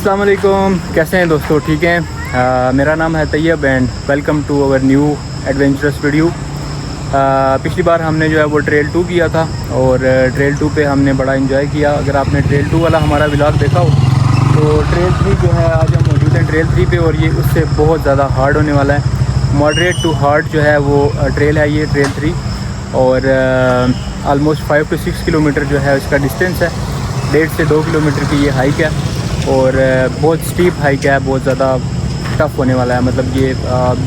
अस्सलाम वालेकुम, कैसे हैं दोस्तों? ठीक हैं। मेरा नाम है Tayyab and welcome to our new adventurous video. पिछली बार हमने जो है वो ट्रेल 2 किया था और ट्रेल 2 पे हमने बड़ा एंजॉय किया। अगर आपने ट्रेल 2 वाला हमारा व्लॉग देखा हो तो ट्रेल 3 जो है आज हम मौजूद हैं ट्रेल 3 पे और ये उससे बहुत ज़्यादा हार्ड होने वाला है। मॉडरेट टू हार्ड जो है वो ट्रेल है ये ट्रेल 3 और आलमोस्ट 5 to 6 किलोमीटर जो है इसका डिस्टेंस है। 1.5 से 2 किलोमीटर की ये हाइक है और बहुत स्टीप हाइक है, बहुत ज़्यादा टफ़ होने वाला है। मतलब ये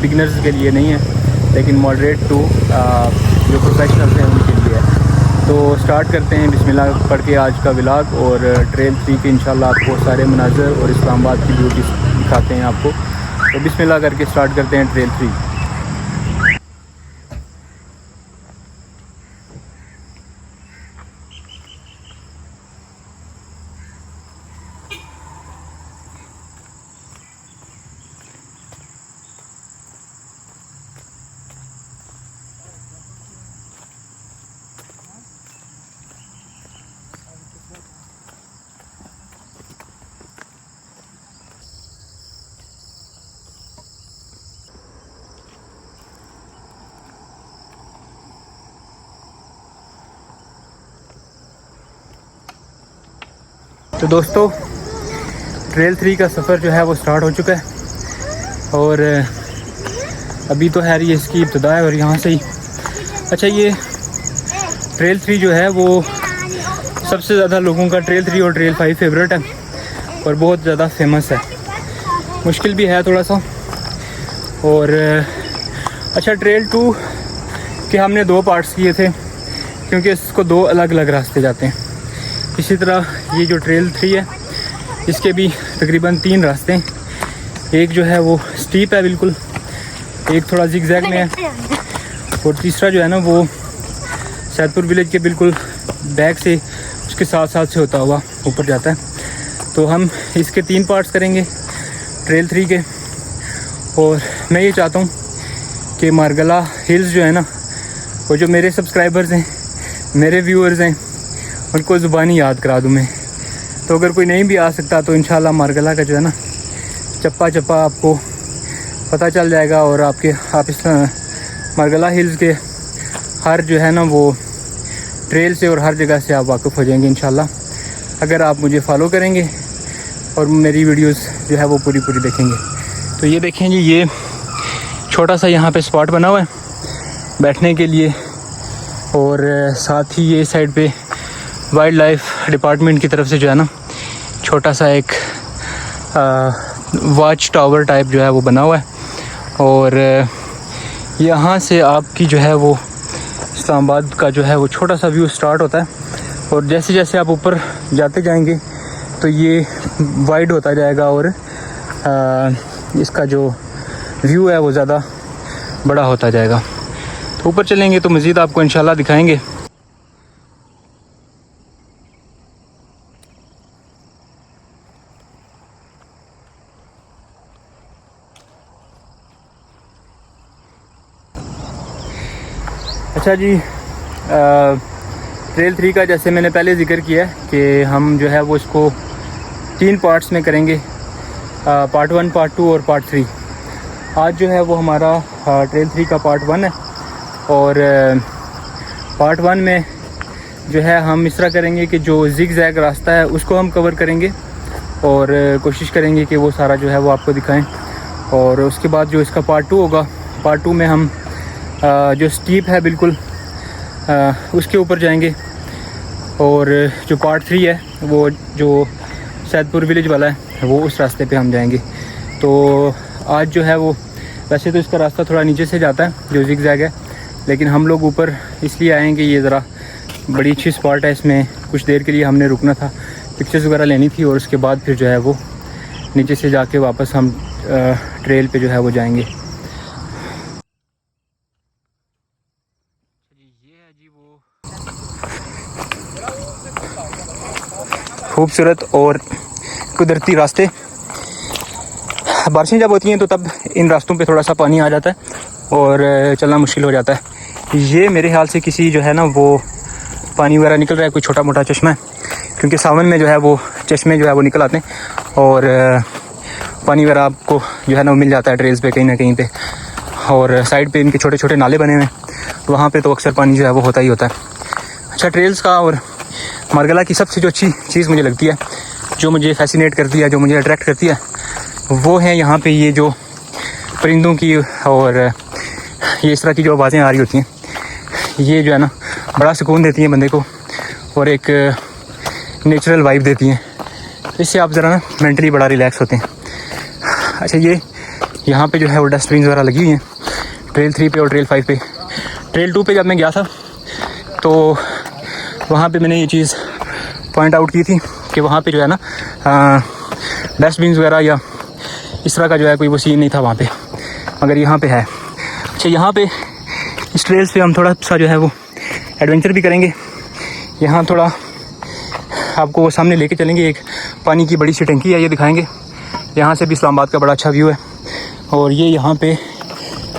बिगनर्स के लिए नहीं है लेकिन मॉडरेट टू जो प्रोफेशनल्स हैं उनके लिए है। तो स्टार्ट करते हैं बिस्मिल्लाह पढ़ के आज का व्लॉग और ट्रेल 3 के इंशाल्लाह आपको सारे मनाज़र और इस्लामाबाद की ब्यूटी दिखाते हैं आपको। तो बिस्मिल्लाह करके स्टार्ट करते हैं ट्रेल 3। तो दोस्तों ट्रेल 3 का सफ़र जो है वो स्टार्ट हो चुका है और अभी तो है ये इसकी इब्तिदा है और यहाँ से ही अच्छा ये ट्रेल 3 जो है वो सबसे ज़्यादा लोगों का ट्रेल 3 और ट्रेल 5 फेवरेट है और बहुत ज़्यादा फेमस है। मुश्किल भी है थोड़ा सा और अच्छा ट्रेल 2 के हमने 2 पार्ट्स किए थे क्योंकि इसको 2 अलग अलग रास्ते जाते हैं। इसी तरह ये जो ट्रेल 3 है इसके भी तकरीबन 3 रास्ते हैं। एक जो है वो स्टीप है बिल्कुल, एक थोड़ा जिगजैग में है और तीसरा जो है ना वो सैदपुर विलेज के बिल्कुल बैक से उसके साथ साथ से होता हुआ ऊपर जाता है। तो हम इसके 3 पार्ट्स करेंगे ट्रेल 3 के और मैं ये चाहता हूँ कि मारगला हिल्स जो है ना वो जो मेरे सब्सक्राइबर्स हैं, मेरे व्यूअर्स हैं, उनको ज़ुबानी याद करा दूँ मैं। तो अगर कोई नहीं भी आ सकता तो इंशाल्लाह मारगला का जो है ना चप्पा चप्पा आपको पता चल जाएगा और आप इस मारगला हिल्स के हर जो है ना वो ट्रेल से और हर जगह से आप वाकिफ़ हो जाएंगे इंशाल्लाह अगर आप मुझे फॉलो करेंगे और मेरी वीडियोस जो है वो पूरी देखेंगे। तो ये देखें जी, ये छोटा सा यहाँ पे स्पॉट बना हुआ है बैठने के लिए और साथ ही ये साइड पे वाइल्ड लाइफ डिपार्टमेंट की तरफ से जो है ना छोटा सा एक वॉच टावर टाइप जो है वो बना हुआ है और यहाँ से आपकी जो है वो इस्लामाबाद का जो है वो छोटा सा व्यू स्टार्ट होता है और जैसे जैसे आप ऊपर जाते जाएंगे तो ये वाइड होता जाएगा और इसका जो व्यू है वो ज़्यादा बड़ा होता जाएगा। तो ऊपर चलेंगे तो मज़ीद आपको इंशाल्लाह दिखाएंगे। अच्छा जी, ट्रेल 3 का जैसे मैंने पहले ज़िक्र किया है कि हम जो है वो इसको 3 पार्ट्स में करेंगे, पार्ट 1, पार्ट 2 और पार्ट 3। आज जो है वो हमारा ट्रेल 3 का पार्ट 1 है और पार्ट 1 में जो है हम इस तरह करेंगे कि जो जिग-जैग रास्ता है उसको हम कवर करेंगे और कोशिश करेंगे कि वो सारा जो है वो आपको दिखाएं। और उसके बाद जो इसका पार्ट 2 होगा, पार्ट 2 में हम जो स्टीप है बिल्कुल उसके ऊपर जाएंगे और जो पार्ट 3 है वो जो सैदपुर विलेज वाला है वो उस रास्ते पे हम जाएंगे। तो आज जो है वो वैसे तो इसका रास्ता थोड़ा नीचे से जाता है जो जिग-जैग है, लेकिन हम लोग ऊपर इसलिए आएंगे, ये ज़रा बड़ी अच्छी स्पॉट है, इसमें कुछ देर के लिए हमने रुकना था, पिक्चर्स वगैरह लेनी थी और उसके बाद फिर जो है वो नीचे से जाके वापस हम ट्रेल पे जो है वो जाएंगे। खूबसूरत और कुदरती रास्ते। बारिशें जब होती हैं तो तब इन रास्तों पे थोड़ा सा पानी आ जाता है और चलना मुश्किल हो जाता है। ये मेरे ख्याल से किसी जो है ना वो पानी वगैरह निकल रहा है, कोई छोटा मोटा चश्मा है, क्योंकि सावन में जो है वो चश्मे जो है वो निकल आते हैं और पानी वगैरह आपको जो है ना वो मिल जाता है ट्रेल्स पे कहीं ना कहीं पे। और साइड पे इनके छोटे छोटे नाले बने हुए हैं, तो वहाँ पे तो अक्सर पानी जो है वो होता ही होता है। अच्छा, ट्रेल्स का और मार्गला की सबसे जो अच्छी चीज़ मुझे लगती है, जो मुझे फैसिनेट करती है, जो मुझे अट्रैक्ट करती है, वो है यहाँ पे ये जो परिंदों की और ये इस तरह की जो आवाज़ें आ रही होती हैं, ये जो है ना बड़ा सुकून देती हैं बंदे को और एक नेचुरल वाइब देती हैं। इससे आप ज़रा ना मेंटली बड़ा रिलैक्स होते हैं। अच्छा, ये यहाँ पे जो है वो डस्टबिन वगैरह लगी हुई हैं ट्रेल 3 पे और ट्रेल 5 पे। ट्रेल 2 पे जब मैं गया था तो वहाँ पे मैंने ये चीज़ पॉइंट आउट की थी कि वहाँ पे जो है ना डस्टबिन वगैरह या इस तरह का जो है कोई वो सीन नहीं था वहाँ पे, मगर यहाँ पे है। अच्छा, यहाँ पे इस ट्रेल्स पे हम थोड़ा सा जो है वो एडवेंचर भी करेंगे। यहाँ थोड़ा आपको वो सामने लेके चलेंगे, एक पानी की बड़ी सी टंकी है, ये दिखाएंगे। यहाँ से भी इस्लामाबाद का बड़ा अच्छा व्यू है। और ये यहाँ पे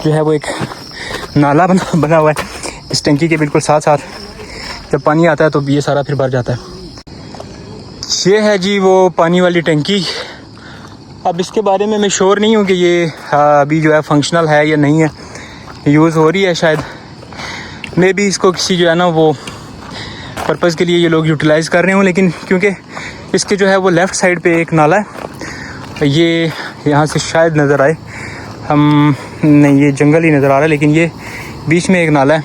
जो है वो एक नाला बना हुआ है इस टंकी के बिल्कुल साथ साथ। जब पानी आता है तो ये सारा फिर भर जाता है। ये है जी वो पानी वाली टंकी। अब इसके बारे में मैं श्योर नहीं हूँ कि ये अभी जो है फंक्शनल है या नहीं है, यूज़ हो रही है शायद। मे भी इसको किसी जो है ना वो पर्पज़ के लिए ये लोग यूटिलाइज़ कर रहे हों, लेकिन क्योंकि इसके जो है वो लेफ़्ट साइड पे एक नाला है, ये यहाँ से शायद नज़र आए, हम नहीं, ये जंगल ही नज़र आ रहा है, लेकिन ये बीच में एक नाला है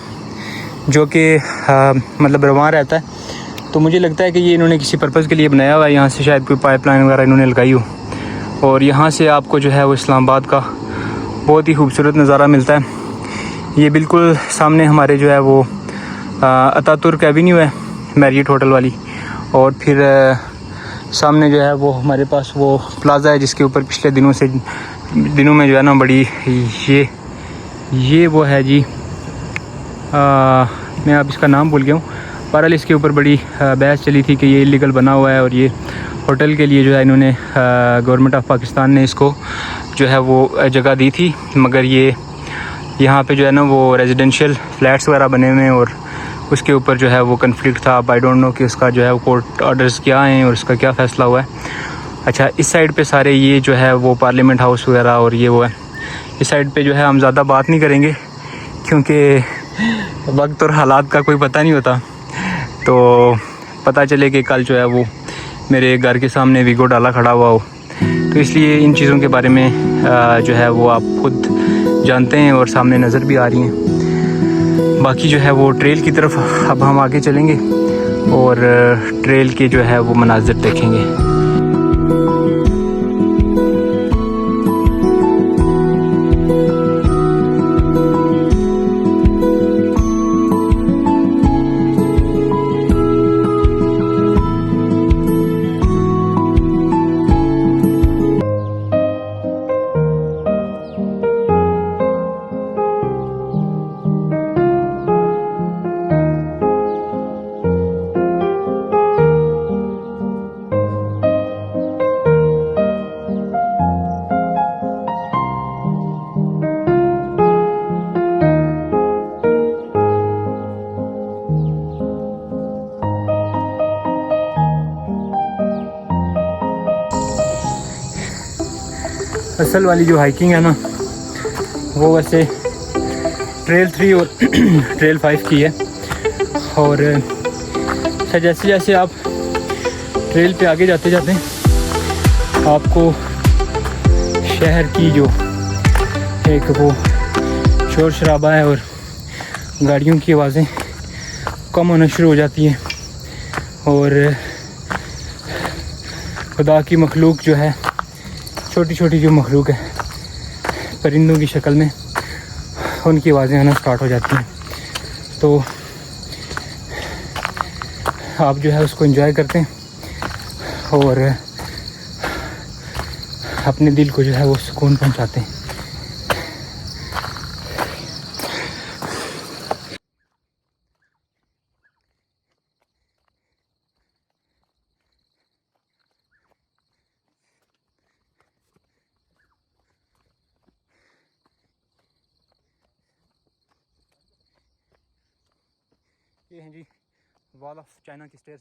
जो कि मतलब रवां रहता है। तो मुझे लगता है कि ये इन्होंने किसी पर्पज़ के लिए बनाया हुआ है। यहाँ से शायद कोई पाइपलाइन वगैरह इन्होंने लगाई हो। और यहाँ से आपको जो है वो इस्लामाबाद का बहुत ही खूबसूरत नज़ारा मिलता है। ये बिल्कुल सामने हमारे जो है वो अतातुर्क एवेन्यू है, मैरियट होटल वाली, और फिर सामने जो है वो हमारे पास वो प्लाज़ा है जिसके ऊपर पिछले दिनों में जो है ना बड़ी ये वो है जी, मैं अब इसका नाम भूल गया हूँ। बहरहाल इसके ऊपर बड़ी बहस चली थी कि ये इलीगल बना हुआ है और ये होटल के लिए जो है इन्होंने गवर्नमेंट ऑफ पाकिस्तान ने इसको जो है वो जगह दी थी, मगर ये यहाँ पे जो है ना वो रेजिडेंशियल फ्लैट्स वगैरह बने हुए हैं और उसके ऊपर जो है वो कन्फ्लिक्ट था। अब आई डोंट नो कि उसका जो है वो कोर्ट ऑर्डर्स क्या हैं और उसका क्या फ़ैसला हुआ है। अच्छा, इस साइड पे सारे ये जो है वो पार्लियामेंट हाउस वगैरह और ये वो है। इस साइड पे जो है हम ज़्यादा बात नहीं करेंगे क्योंकि वक्त और हालात का कोई पता नहीं होता, तो पता चले कि कल जो है वो मेरे घर के सामने वीगो डाला खड़ा हुआ हो, तो इसलिए इन चीज़ों के बारे में जो है वो आप खुद जानते हैं और सामने नज़र भी आ रही हैं। बाकी जो है वो ट्रेल की तरफ अब हम आगे चलेंगे और ट्रेल के जो है वो मनाज़िर देखेंगे। असल वाली जो हाइकिंग है ना वो वैसे ट्रेल 3 और ट्रेल 5 की है। और जैसे जैसे आप ट्रेल पे आगे जाते जाते आपको शहर की जो एक वो शोर शराबा है और गाड़ियों की आवाज़ें कम होना शुरू हो जाती हैं और खुदा की मखलूक जो है, छोटी छोटी जो मखलूक है परिंदों की शक्ल में, उनकी आवाज़ें आना स्टार्ट हो जाती हैं। तो आप जो है उसको एंजॉय करते हैं और अपने दिल को जो है वो सुकून पहुंचाते हैं। ये हैं जी वॉल ऑफ चाइना की स्टेज।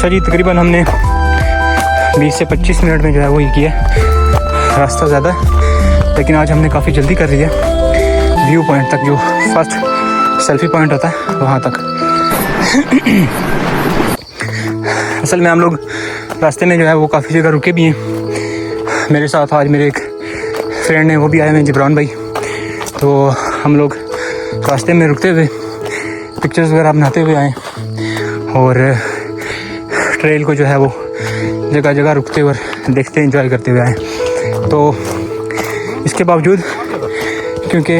अच्छा जी, तकरीबन हमने 20 से 25 मिनट में जो है वो ये किया। रास्ता ज़्यादा है लेकिन आज हमने काफ़ी जल्दी कर लिया व्यू पॉइंट तक, जो फर्स्ट सेल्फी पॉइंट होता है वहाँ तक। असल में हम लोग रास्ते में जो है वो काफ़ी जगह रुके भी हैं। मेरे साथ आज मेरे एक फ्रेंड हैं, वो भी आए हैं, जिब्रान भाई। तो हम लोग रास्ते में रुकते हुए पिक्चर्स वगैरह बनाते हुए आए और ट्रेल को जो है वो जगह जगह रुकते हुए देखते एंजॉय करते हुए आए। तो इसके बावजूद, क्योंकि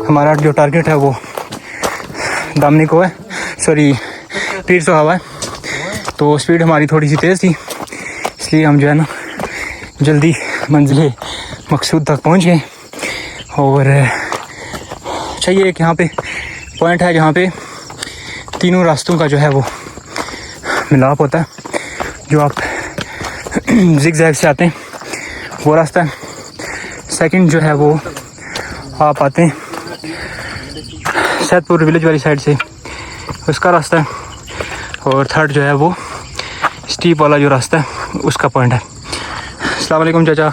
हमारा जो टारगेट है वो दामनी को है, सॉरी पीर सोहावा है, तो स्पीड हमारी थोड़ी सी तेज़ थी, इसलिए हम जो है ना जल्दी मंजिल मकसूद तक पहुंच गए। और अच्छा, ये एक यहाँ पे पॉइंट है जहाँ पे तीनों रास्तों का जो है वो मिलाप होता है। जो आप जिग जैग से आते हैं वो रास्ता है, सेकंड जो है वो आप आते हैं सैदपुर विलेज वाली साइड से, उसका रास्ता है, और थर्ड जो है वो स्टीप वाला जो रास्ता है उसका पॉइंट है। अस्सलाम वालेकुम चाचा,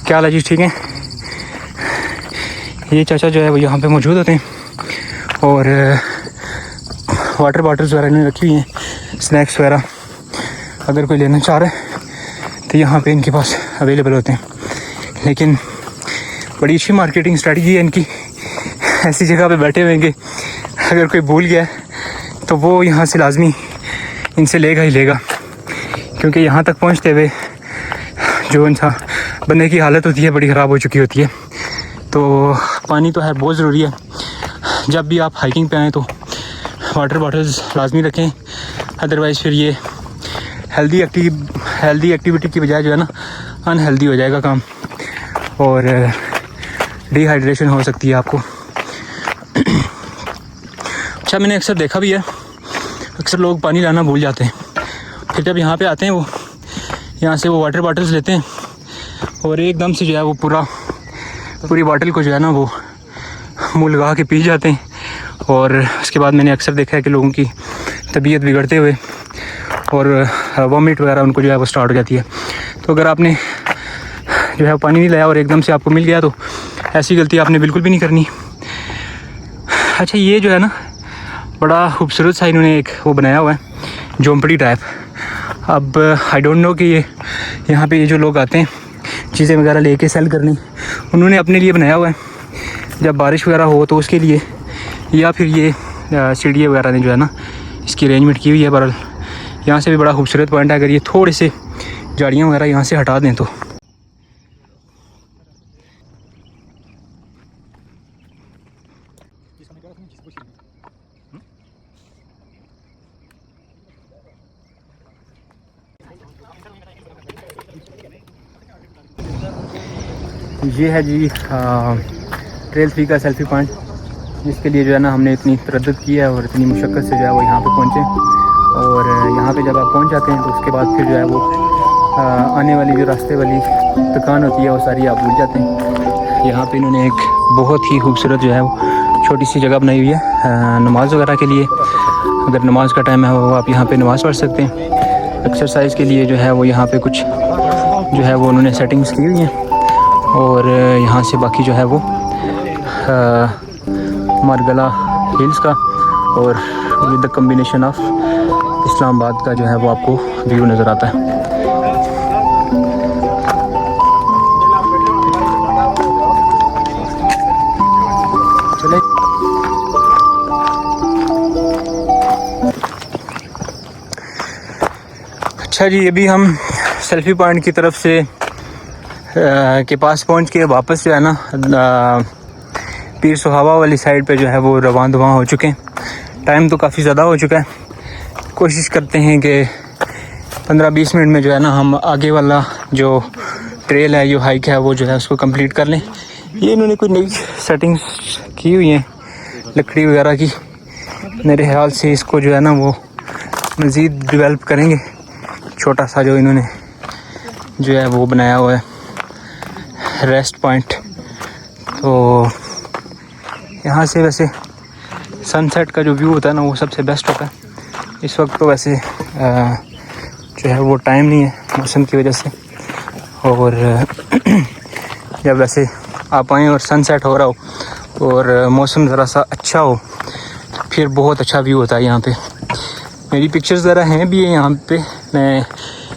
क्या हाल है जी? ठीक है। ये चाचा जो है वो यहाँ पे मौजूद होते हैं और वाटर बॉटल्स वगैरह इन्होंने रखी हुई हैं, स्नैक्स वगैरह अगर कोई लेना चाह रहा है तो यहाँ पे इनके पास अवेलेबल होते हैं। लेकिन बड़ी अच्छी मार्केटिंग स्ट्रेटजी है इनकी, ऐसी जगह पे बैठे हुए कि अगर कोई भूल गया तो वो यहाँ से लाजमी इनसे लेगा ही लेगा, क्योंकि यहाँ तक पहुँचते हुए जो इंसान बंदे की हालत होती है बड़ी ख़राब हो चुकी होती है। तो पानी तो है बहुत ज़रूरी है। जब भी आप हाइकिंग पे आएँ तो वाटर बॉटल्स लाजमी रखें, अदरवाइज़ फिर ये हेल्दी एक्टिविटी की बजाय जो है ना अनहेल्दी हो जाएगा काम, और डिहाइड्रेशन हो सकती है आपको। अच्छा, मैंने अक्सर देखा भी है, अक्सर लोग पानी लाना भूल जाते हैं, फिर जब यहाँ पे आते हैं वो यहाँ से वो वाटर बॉटल्स लेते हैं और एकदम से जो है वो पूरी बॉटल को जो है ना वो मुँह लगा के पी जाते हैं। और उसके बाद मैंने अक्सर देखा है कि लोगों की तबीयत बिगड़ते हुए और वॉमिट वगैरह उनको जो है वो स्टार्ट हो जाती है। तो अगर आपने जो है पानी नहीं लाया और एकदम से आपको मिल गया तो ऐसी गलती आपने बिल्कुल भी नहीं करनी। अच्छा, ये जो है ना बड़ा खूबसूरत सा इन्होंने एक वो बनाया हुआ है, झोंपड़ी टाइप। अब आई डोंट नो कि ये यहाँ पे ये जो लोग आते हैं चीज़ें वगैरह लेके सेल करनी, उन्होंने अपने लिए बनाया हुआ है जब बारिश वगैरह हो तो उसके लिए, या फिर ये सीढ़ियाँ वगैरह ने जो है ना इसकी अरेंजमेंट की हुई है। बहरहाल यहाँ से भी बड़ा खूबसूरत पॉइंट है, अगर ये थोड़े से झाड़ियाँ वगैरह यहाँ से हटा दें तो। ये है जी ट्रेल 3 का सेल्फी पॉइंट, जिसके लिए जो है ना हमने इतनी तरद्दुद की है और इतनी मुशक्क़त से जो है वो यहाँ पे पहुँचे। और यहाँ पे जब आप पहुँच जाते हैं तो उसके बाद फिर जो है वो आने वाली जो रास्ते वाली दुकान होती है वो सारी आप भूल जाते हैं। यहाँ पे इन्होंने एक बहुत ही खूबसूरत जो है वो छोटी सी जगह बनाई हुई है नमाज़ वगैरह के लिए। अगर नमाज का टाइम है वो आप यहाँ पे नमाज़ पढ़ सकते हैं। एक्सरसाइज के लिए जो है वो यहाँ पे कुछ जो है वो उन्होंने सेटिंग्स की हुई हैं। और यहाँ से बाकी जो है वो मारगला हिल्स का और with the combination of Islamabad का जो है वो आपको व्यू नज़र आता है। चले अच्छा जी, अभी हम सेल्फी पॉइंट की तरफ से के पास पहुंच के वापस जो है ना पीर सोहावा वाली साइड पे जो है वो रवान दवां हो चुके हैं। टाइम तो काफ़ी ज़्यादा हो चुका है। कोशिश करते हैं कि 15-20 मिनट में जो है ना हम आगे वाला जो ट्रेल है, जो हाइक है, वो जो है उसको कंप्लीट कर लें। ये इन्होंने कोई नई सेटिंग्स की हुई हैं लकड़ी वगैरह की, मेरे ख्याल से इसको जो है ना वो मज़ीद डेवलप करेंगे। छोटा सा जो इन्होंने जो है वो बनाया हुआ है रेस्ट पॉइंट, तो यहाँ से वैसे सनसेट का जो व्यू होता है ना वो सबसे बेस्ट होता है। इस वक्त तो वैसे जो है वो टाइम नहीं है मौसम की वजह से, और जब वैसे आप आएँ और सनसेट हो रहा हो और मौसम ज़रा सा अच्छा हो फिर बहुत अच्छा व्यू होता है यहाँ पे। मेरी पिक्चर्स ज़रा हैं भी है यहाँ पे, मैं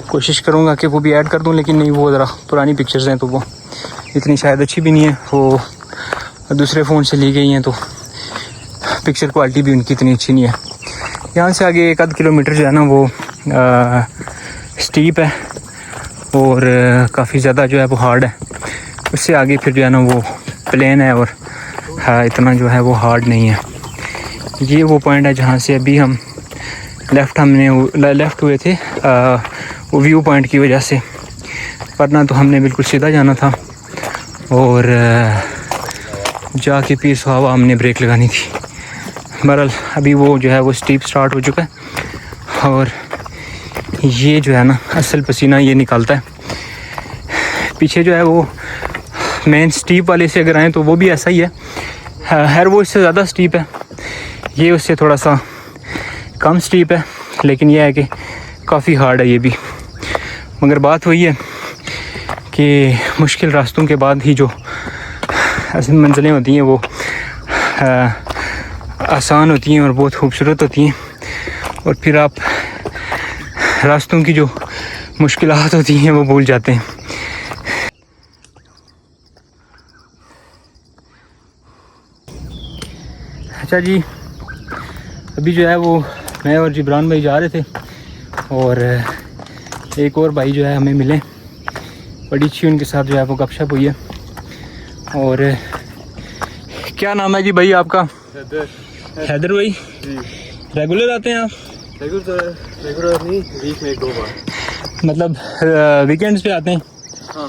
कोशिश करूँगा कि वो भी ऐड कर दूँ, लेकिन नहीं, वो ज़रा पुरानी पिक्चर्स हैं तो वो इतनी शायद अच्छी भी नहीं है, वो दूसरे फ़ोन से ली गई हैं तो पिक्चर क्वालिटी भी उनकी इतनी अच्छी नहीं है। यहाँ से आगे 1 आध किलोमीटर जो है ना वो स्टीप है और काफ़ी ज़्यादा जो है वो हार्ड है। उससे आगे फिर जो है ना वो प्लेन है और इतना जो है वो हार्ड नहीं है। ये वो पॉइंट है जहाँ से अभी हम लेफ़्ट हुए थे वो व्यू पॉइंट की वजह से, वरना तो हमने बिल्कुल सीधा जाना था और जाके पीर सुहावा हमने ब्रेक लगानी थी। बहरहाल अभी वो जो है वो स्टीप स्टार्ट हो चुका है और ये जो है ना असल पसीना ये निकालता है। पीछे जो है वो मेन स्टीप वाले से अगर आएँ तो वो भी ऐसा ही है, खैर वो इससे ज़्यादा स्टीप है, ये उससे थोड़ा सा कम स्टीप है, लेकिन यह है कि काफ़ी हार्ड है ये भी। मगर बात वही है कि मुश्किल रास्तों के बाद ही जो ऐसी मंजिलें होती हैं वो आसान होती हैं और बहुत खूबसूरत होती हैं, और फिर आप रास्तों की जो मुश्किलात होती हैं वो भूल जाते हैं। अच्छा जी, अभी जो है वो मैं और जिब्रान भाई जा रहे थे और एक और भाई जो है हमें मिले, बड़ी अच्छी उनके साथ जो है वो गपशप हुई है। और क्या नाम है जी भाई आपका? हैदर भाई। रेगुलर आते हैं आप? रेगुलर नहीं, वीक में 2 बार, मतलब वीकेंड्स पे आते हैं? हाँ।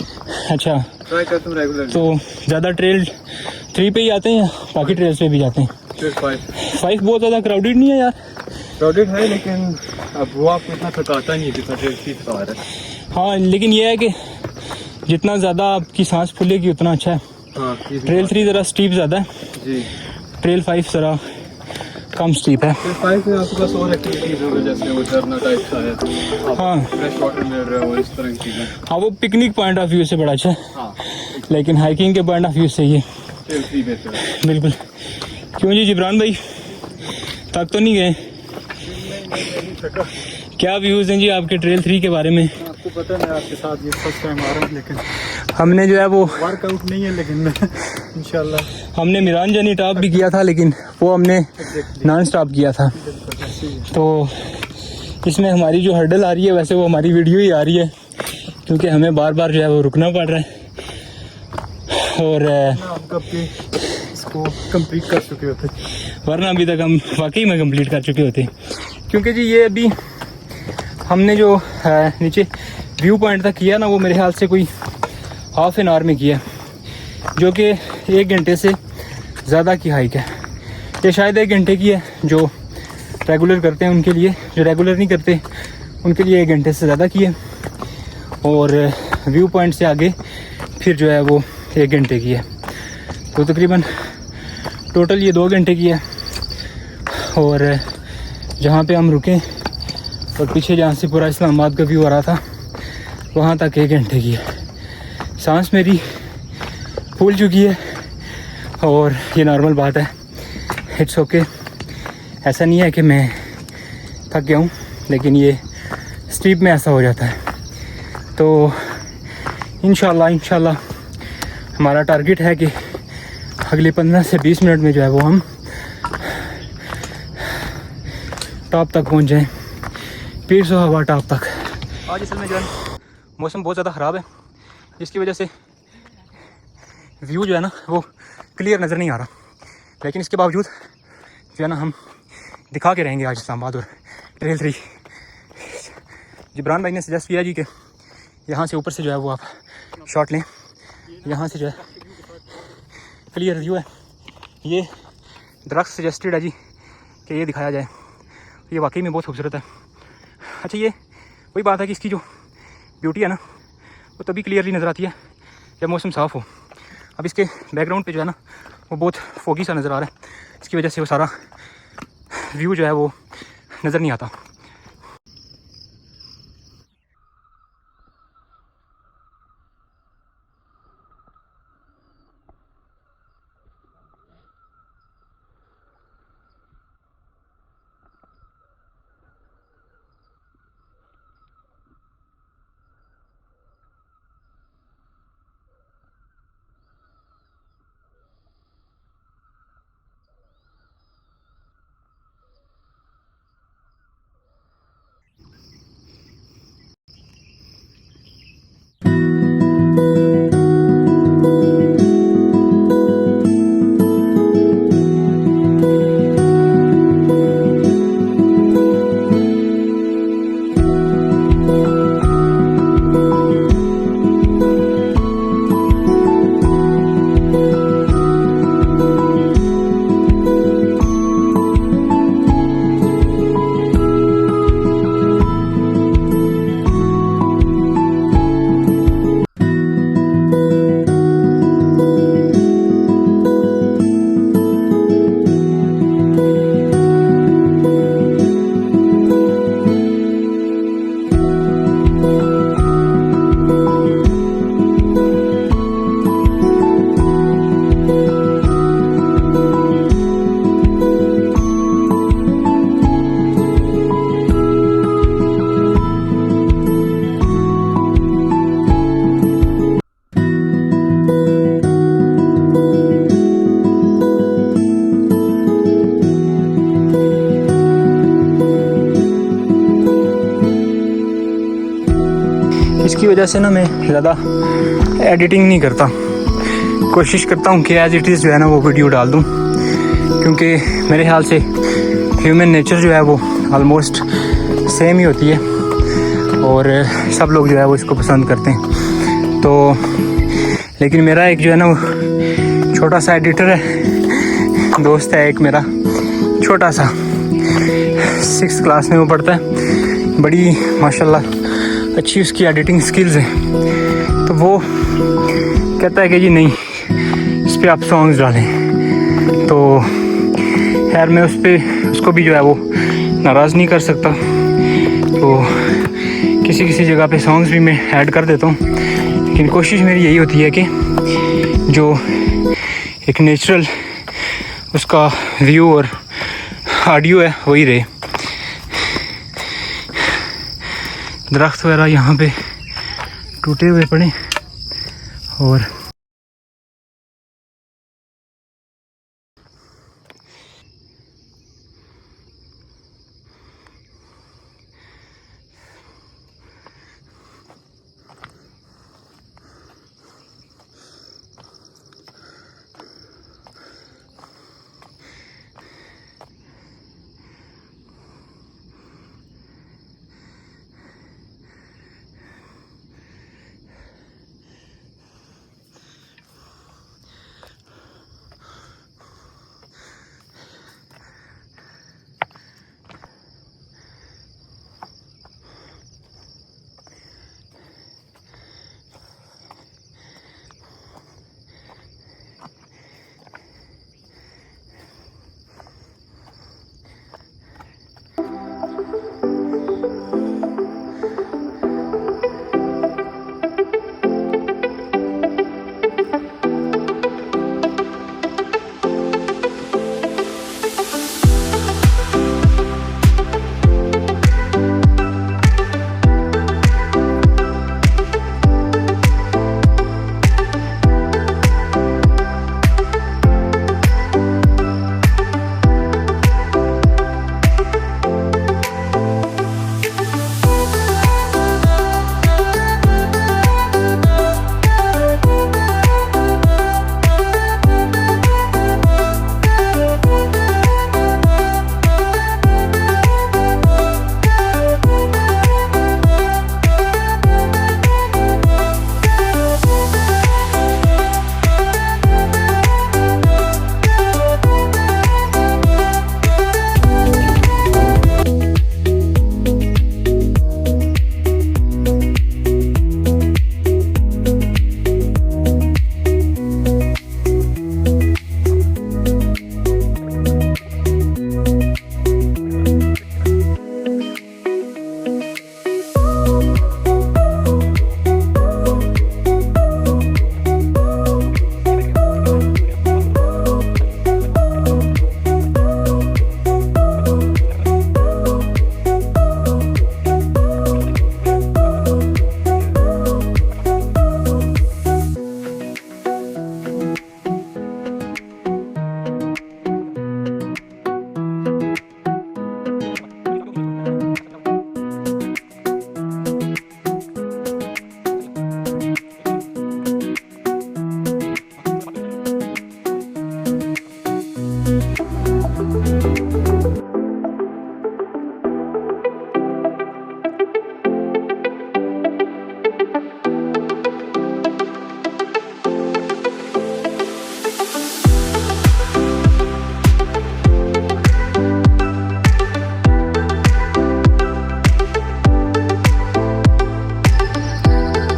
अच्छा, ट्राई करता हूँ रेगुलर। तो ज़्यादा ट्रेल 3 पे ही आते हैं या बाकी ट्रेल्स पे भी जाते हैं? 5 बहुत ज़्यादा क्राउडेड नहीं है यार? क्राउडेड है, लेकिन अब वो आपको इतना थकाता नहीं है जितना ट्रेल 3 थका रहा है। हाँ, लेकिन ये है कि जितना ज़्यादा आपकी सांस फूलेगी उतना अच्छा है। हाँ, ट्रेल 3 ज़रा स्टीप ज़्यादा है जी, ट्रेल 5 ज़रा कम स्टीप है। ट्रेल 5 में आपके पास और एक्टिविटीज़ होगी, जैसे वो झरना टाइप का है, हाँ, फ्रेश वाटर मिल रहा है और इस तरह की चीज़ें। हाँ, वो पिकनिक पॉइंट ऑफ व्यू से बड़ा अच्छा है। हाँ, लेकिन हाइकिंग के पॉइंट ऑफ व्यू से ये ट्रेल 3 बेहतर है। बिल्कुल। क्यों जी जिब्रान भाई, तक तो नहीं गए? क्या व्यूज़ हैं जी आपके ट्रेल 3 के बारे में? आपको पता है आपके साथ ये फर्स्ट टाइम आ रहा हूँ, लेकिन हमने जो है वो वर्कआउट नहीं है, लेकिन इंशाल्लाह हमने मीरान जानी टॉप भी किया था, लेकिन वो हमने नॉन स्टॉप किया था। तो इसमें हमारी जो हर्डल आ रही है वैसे वो हमारी वीडियो ही आ रही है, क्योंकि हमें बार बार जो है वो रुकना पड़ रहा है और इसको कंप्लीट कर चुके होते, वरना अभी तक हम वाकई में कंप्लीट कर चुके होते। क्योंकि जी ये अभी हमने जो नीचे व्यू पॉइंट तक किया ना, वो मेरे ख्याल से कोई हाफ एन आवर में किया, जो कि 1 घंटे से ज़्यादा की हाइक है। ये शायद 1 घंटे की है जो रेगुलर करते हैं उनके लिए, जो रेगुलर नहीं करते उनके लिए 1 घंटे से ज़्यादा की है, और व्यू पॉइंट से आगे फिर जो है वो 1 घंटे की है। तो तकरीबन टोटल ये 2 घंटे की है। और जहाँ पे हम रुके और पीछे जहाँ से पूरा इस्लामाबाद का व्यू आ रहा था वहाँ तक 1 घंटे की है। सांस मेरी फूल चुकी है और ये नॉर्मल बात है, इट्स ओके। ऐसा नहीं है कि मैं थक गया हूँ, लेकिन ये स्टीप में ऐसा हो जाता है। तो इंशाल्लाह हमारा टारगेट है कि अगले 15 से 20 मिनट में जो है वो हम टॉप तक पहुँच जाएँ, पीर सुहावा टॉप तक। आज असल में जो है मौसम बहुत ज़्यादा ख़राब है, जिसकी वजह से व्यू जो है ना वो क्लियर नज़र नहीं आ रहा, लेकिन इसके बावजूद जो है ना हम दिखा के रहेंगे आज इस्लामाबाद और ट्रेल 3। जिब्रान भाई ने सजेस्ट किया जी कि यहाँ से ऊपर से जो है वो आप शॉट लें, यहाँ से जो है क्लियर व्यू है। ये दरख्त सजेस्टेड है जी कि ये दिखाया जाए, ये वाकई में बहुत खूबसूरत है। अच्छा, ये वही बात है कि इसकी जो ब्यूटी है ना वो तभी क्लियरली नज़र आती है जब मौसम साफ़ हो। अब इसके बैकग्राउंड पे जो है ना वो बहुत फोगी सा नज़र आ रहा है, इसकी वजह से वो सारा व्यू जो है वो नज़र नहीं आता। वजह से ना मैं ज़्यादा एडिटिंग नहीं करता, कोशिश करता हूँ कि एज इट इज़ जो है ना वो वीडियो डाल दूँ, क्योंकि मेरे ख्याल से ह्यूमन नेचर जो है वो ऑलमोस्ट सेम ही होती है और सब लोग जो है वो इसको पसंद करते हैं। तो लेकिन मेरा एक जो है ना वो छोटा सा एडिटर है, दोस्त है एक मेरा छोटा सा, 6th क्लास में वो पढ़ता है, बड़ी माशाल्लाह अच्छी उसकी एडिटिंग स्किल्स हैं। तो वो कहता है कि जी नहीं, इस पर आप सॉन्ग्स डालें। तो खैर मैं उसको भी जो है वो नाराज़ नहीं कर सकता, तो किसी जगह पे सॉन्ग्स भी मैं ऐड कर देता हूँ। लेकिन कोशिश मेरी यही होती है कि जो एक नेचुरल उसका व्यू और ऑडियो है वही रहे। दरख्त वगैरह यहाँ पे टूटे हुए पड़े और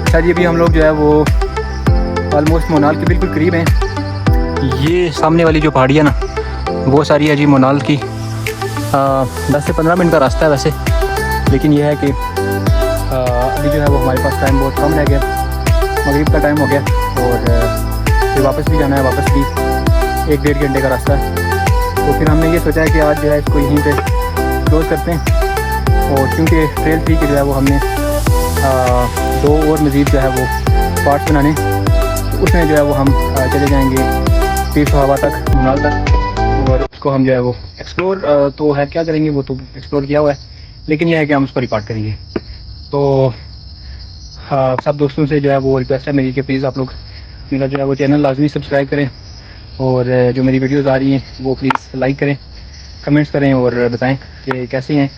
अच्छा जी, अभी हम लोग जो है वो ऑलमोस्ट मोनाल के बिल्कुल करीब हैं। ये सामने वाली जो पहाड़ी है ना वो सारी है जी मोनाल की। 10 से 15 मिनट का रास्ता है वैसे, लेकिन यह है कि अभी जो है वो हमारे पास टाइम बहुत कम रह गया, मगरिब का टाइम हो गया और फिर वापस भी जाना है, वापस भी 1-1.5 घंटे का रास्ता है। तो फिर हमने ये सोचा है कि आज जो है इसको यहीं पे क्लोज़ करते हैं, और क्योंकि ट्रेल 3 के जो है वो हमने 2 और मज़ीद जो है वो पार्ट्स बनाने, तो उसमें जो है वो हम चले जाएंगे पीर सुहावा तक, मोनाल तक, और उसको हम जो है वो एक्सप्लोर तो है क्या करेंगे, वो तो एक्सप्लोर किया हुआ है, लेकिन यह है कि हम उसको रिकॉर्ड करेंगे। तो हाँ, सब दोस्तों से जो है वो रिक्वेस्ट है मेरी कि प्लीज़ आप लोग मेरा जो है वो चैनल लाजमी सब्सक्राइब करें, और जो मेरी वीडियोज़ आ रही हैं वो प्लीज़ लाइक करें, कमेंट्स करें और बताएं कि कैसे हैं,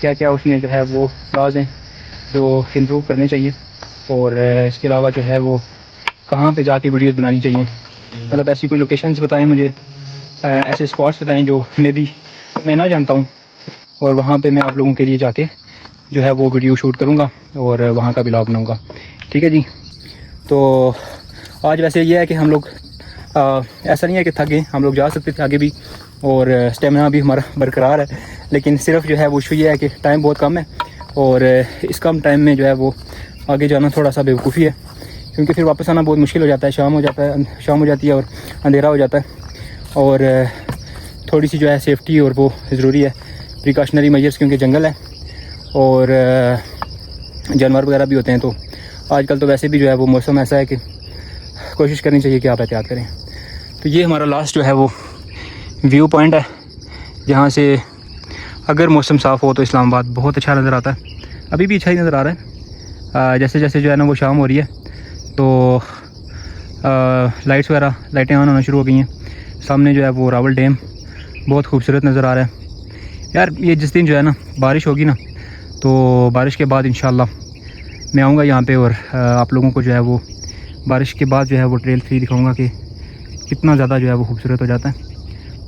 क्या क्या उसमें जो है वो फ्लॉज हैं जो इम्प्रूव करने चाहिए, और इसके अलावा जो है वो कहाँ पे जाके वीडियोज़ बनानी चाहिए। मतलब ऐसी कोई लोकेशंस बताएं मुझे, ऐसे स्पॉट्स बताएं जो मैं ना जानता हूँ, और वहाँ पे मैं आप लोगों के लिए जाके जो है वो वीडियो शूट करूँगा और वहाँ का ब्लॉग बनाऊँगा। ठीक है जी। तो आज वैसे ये है कि हम लोग ऐसा नहीं है कि थक गए, हम लोग जा सकते थे आगे भी, और स्टेमिना भी हमारा बरकरार है, लेकिन सिर्फ जो है वो इशू ये है कि टाइम बहुत कम है, और इस कम टाइम में जो है वो आगे जाना थोड़ा सा बेवकूफ़ी है, क्योंकि फिर वापस आना बहुत मुश्किल हो जाता है, शाम हो जाती है और अंधेरा हो जाता है, और थोड़ी सी जो है सेफ्टी और वो ज़रूरी है, प्रिकॉशनरी मेजर्स, क्योंकि जंगल है और जानवर वगैरह भी होते हैं। तो आजकल तो वैसे भी जो है वो मौसम ऐसा है कि कोशिश करनी चाहिए कि आप एहतियात करें। तो ये हमारा लास्ट जो है वो व्यू पॉइंट है, जहाँ से अगर मौसम साफ़ हो तो इस्लामाबाद बहुत अच्छा नज़र आता है। अभी भी अच्छा ही नज़र आ रहा है। जैसे जैसे जो है ना वो शाम हो रही है तो लाइटें ऑन होना शुरू हो गई हैं। सामने जो है वो रावल डैम बहुत खूबसूरत नज़र आ रहा है यार। ये जिस दिन जो है ना बारिश होगी ना, तो बारिश के बाद इंशाल्लाह मैं आऊँगा यहाँ पे, और आप लोगों को जो है वो बारिश के बाद जो है वो ट्रेल 3 दिखाऊँगा कि कितना ज़्यादा जो है वो खूबसूरत हो जाता है,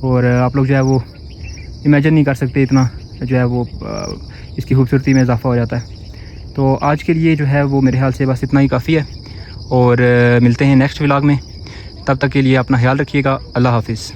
और आप लोग जो है वो इमेजिन नहीं कर सकते इतना जो है वो इसकी खूबसूरती में इजाफा हो जाता है। तो आज के लिए जो है वो मेरे ख्याल से बस इतना ही काफ़ी है, और मिलते हैं नेक्स्ट व्लॉग में। तब तक के लिए अपना ख्याल रखिएगा। अल्लाह हाफिज़।